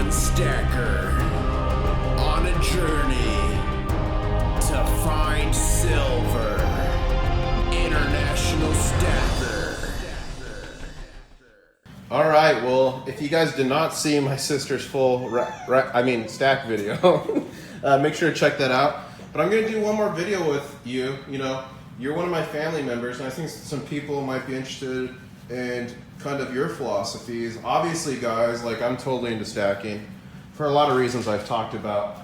one stacker on a journey to find silver. International Stacker. All right, well, if you guys did not see my sister's full stack video, make sure to check that out. But I'm going to do one more video with you. You know, you're one of my family members, and I think some people might be interested in kind of your philosophies. Obviously, guys, like I'm totally into stacking for a lot of reasons I've talked about.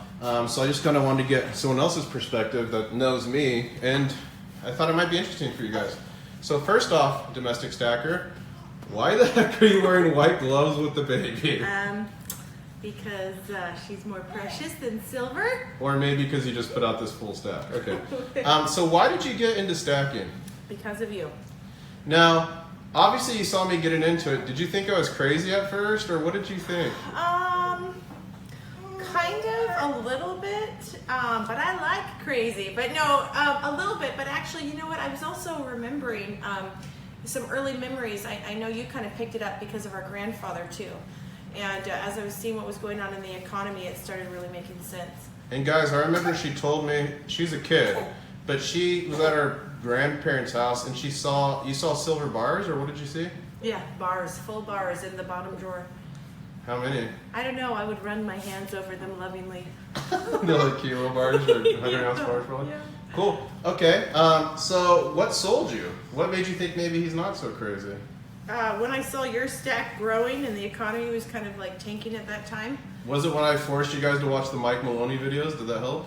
So I just kind of wanted to get someone else's perspective that knows me, and I thought it might be interesting for you guys. So first off, domestic stacker, why the heck are you wearing white gloves with the baby? Because she's more precious than silver. Or maybe because you just put out this full stack. Okay. So why did you get into stacking? Because of you. Now, obviously you saw me getting into it. Did you think I was crazy at first, or what did you think? Kind of a little bit, but I like crazy. But no, a little bit. But actually, you know what? I was also remembering some early memories. I know you kind of picked it up because of our grandfather too. And as I was seeing what was going on in the economy, it started really making sense. And guys, I remember she told me, she's a kid, but she was at her grandparents' house and you saw silver bars, or what did you see? Yeah, bars, full bars in the bottom drawer. How many? I don't know, I would run my hands over them lovingly. They're like kilo bars or 100-ounce bars probably? Yeah. Cool. Okay, so what sold you? What made you think maybe he's not so crazy? When I saw your stack growing and the economy was kind of like tanking at that time. Was it when I forced you guys to watch the Mike Maloney videos? Did that help?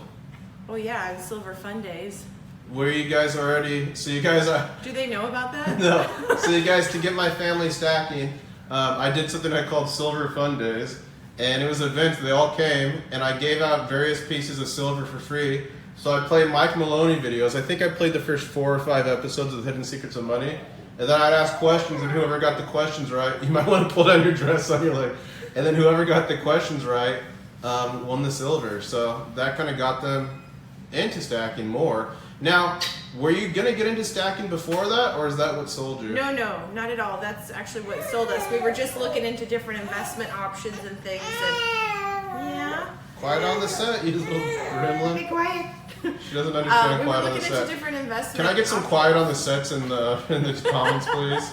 Oh yeah, and Silver Fun Days. Were you guys already, so you guys... Do they know about that? No. So you guys, to get my family stacking, I did something I called Silver Fun Days. And it was an event, they all came, and I gave out various pieces of silver for free. So I played Mike Maloney videos. I think I played the first 4 or 5 episodes of Hidden Secrets of Money. And then I'd ask questions, and whoever got the questions right, you might want to pull down your dress on your leg. And then whoever got the questions right won the silver. So that kind of got them into stacking more. Now, were you going to get into stacking before that, or is that what sold you? No, not at all. That's actually what sold us. We were just looking into different investment options and things. And yeah. Quiet on the set, you little gremlin. Be quiet. She doesn't understand we quiet were on the looking into set. different investment Can I get some quiet on the sets in the comments, please?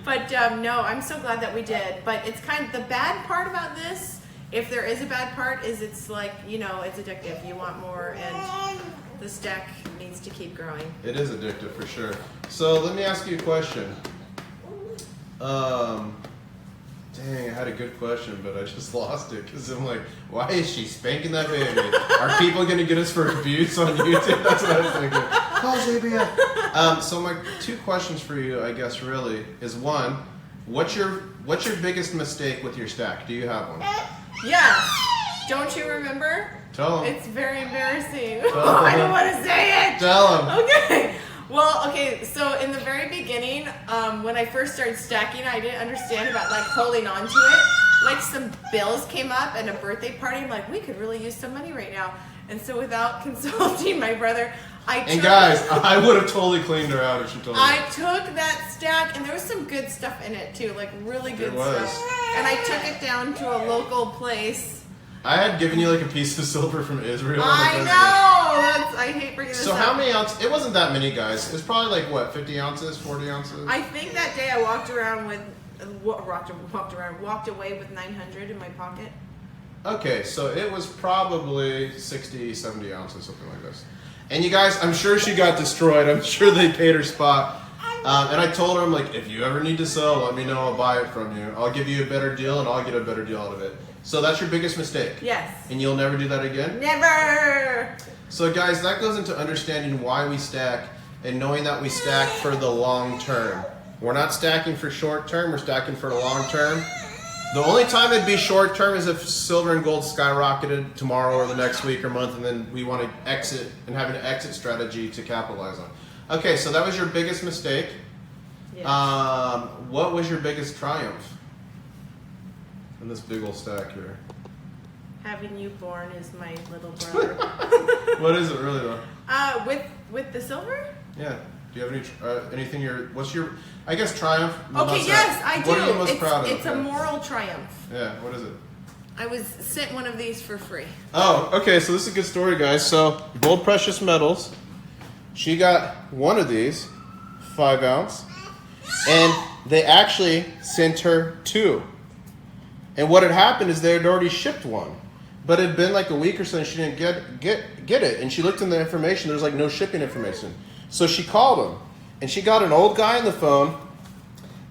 But no, I'm so glad that we did. But it's kind of the bad part about this, if there is a bad part, is it's like, you know, it's addictive. You want more, and the stack needs to keep growing. It is addictive for sure. So let me ask you a question. Dang, I had a good question, but I just lost it because I'm like, why is she spanking that baby? Are people going to get us for abuse on YouTube? That's what I was thinking. Call Zabia. So my 2 questions for you, I guess, really, is one, what's your biggest mistake with your stack? Do you have one? Yes. Don't you remember? Tell them. It's very embarrassing. Tell I them. don't want to say it. Tell them. Okay. Well, okay, so in the very beginning, when I first started stacking, I didn't understand about like holding on to it. Like some bills came up and a birthday party, I'm like, we could really use some money right now. And so without consulting my brother, And guys, I would have totally cleaned her out if she told me. I took that stack, and there was some good stuff in it too, like really good stuff. And I took it down to a local place. I had given you like a piece of silver from Israel. I know! I hate bringing this So up. how many ounces? It wasn't that many, guys. It was probably like, what, 50 ounces, 40 ounces? I think that day I walked around with, walked away with 900 in my pocket. Okay, so it was probably 60, 70 ounces, something like this. And you guys, I'm sure she got destroyed. I'm sure they paid her spot. And I told her, I'm like, if you ever need to sell, let me know. I'll buy it from you. I'll give you a better deal, and I'll get a better deal out of it. So that's your biggest mistake? Yes. And you'll never do that again? Never! So guys, that goes into understanding why we stack and knowing that we stack for the long term. We're not stacking for short term, we're stacking for the long term. The only time it'd be short term is if silver and gold skyrocketed tomorrow or the next week or month, and then we want to exit and have an exit strategy to capitalize on. Okay, so that was your biggest mistake. Yes. What was your biggest triumph in this big old stack here? Having you born is my little brother. What is it really though? With the silver? Yeah. Do you have any anything? What's your? I guess triumph. Okay, yes, I do. What are you most proud of? It's a moral triumph. Yeah. What is it? I was sent one of these for free. Oh, okay, so this is a good story, guys. So, Bold Precious Metals, she got one of these, 5 ounce, and they actually sent her 2. And what had happened is they had already shipped one, but it had been like a week or so and she didn't get it. And she looked in the information, there's like no shipping information. So she called him, and she got an old guy on the phone,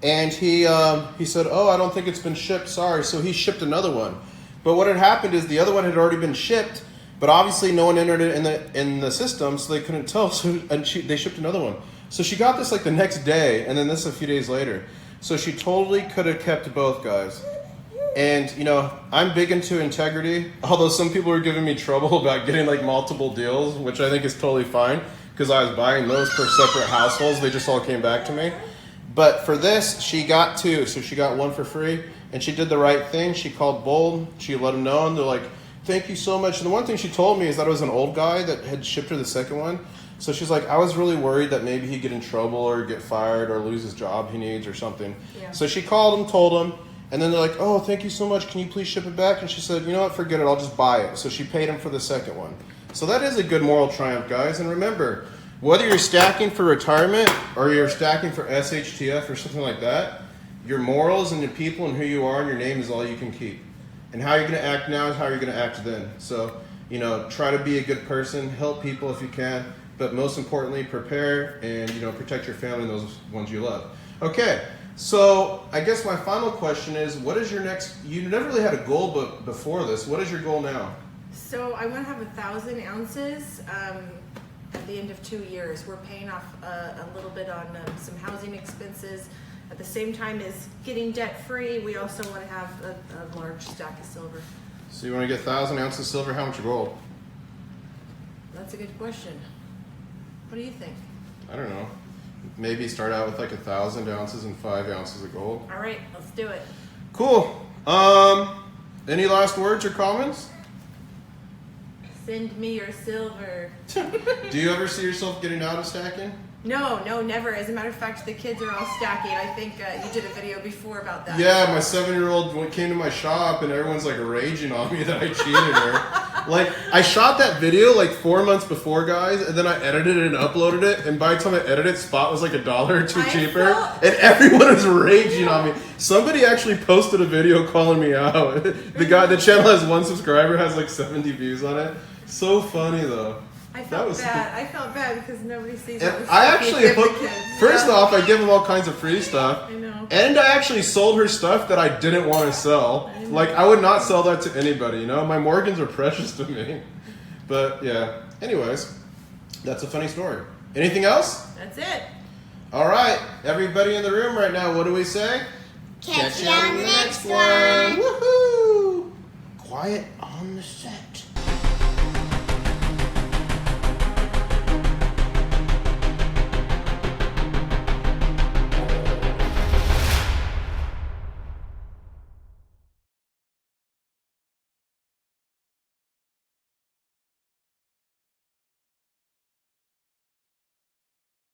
and he said, oh, I don't think it's been shipped, sorry. So he shipped another one. But what had happened is the other one had already been shipped, but obviously no one entered it in the system, so they couldn't tell. So they shipped another one. So she got this like the next day, and then this a few days later. So she totally could have kept both, guys. And you know, I'm big into integrity. Although some people were giving me trouble about getting like multiple deals, which I think is totally fine because I was buying those for separate households. They just all came back to me. But for this, she got 2, so she got 1 for free. And she did the right thing. She called Bold. She let them know, and they're like, thank you so much. And the one thing she told me is that it was an old guy that had shipped her the second one. So she's like, I was really worried that maybe he'd get in trouble or get fired or lose his job he needs or something. Yeah. So she called him, told him, and then they're like, oh, thank you so much. Can you please ship it back? And she said, you know what, forget it. I'll just buy it. So she paid him for the second one. So that is a good moral triumph, guys. And remember, whether you're stacking for retirement or you're stacking for SHTF or something like that, your morals and your people and who you are and your name is all you can keep. And how you're going to act now is how you're going to act then. So, you know, try to be a good person, help people if you can, but most importantly, prepare and, you know, protect your family and those ones you love. Okay, so I guess my final question is, what is your next, you never really had a goal before this. What is your goal now? So I want to have 1,000 ounces at the end of 2 years. We're paying off a little bit on some housing expenses. At the same time as getting debt free, we also want to have a large stack of silver. So you want to get 1,000 ounces of silver, how much gold? That's a good question. What do you think? I don't know. Maybe start out with like 1,000 ounces and 5 ounces of gold. All right, let's do it. Cool. Any last words or comments? Send me your silver. Do you ever see yourself getting out of stacking? No, never. As a matter of fact, the kids are all stacking. I think you did a video before about that. Yeah, my 7-year-old came to my shop and everyone's like raging on me that I cheated her. Like, I shot that video like 4 months before, guys, and then I edited it and uploaded it, and by the time I edited it, Spot was like $1 or $2 cheaper, and everyone was raging on me. Somebody actually posted a video calling me out. The channel has 1 subscriber, has like 70 views on it. So funny though. I felt bad because nobody sees and it. I actually first off, I give them all kinds of free stuff. I know. And I actually sold her stuff that I didn't want to sell. Like, I would not sell that to anybody, you know? My Morgans are precious to me. But yeah. Anyways, that's a funny story. Anything else? That's it. All right. Everybody in the room right now, what do we say? Catch you on the next one. Woohoo! Quiet on the set.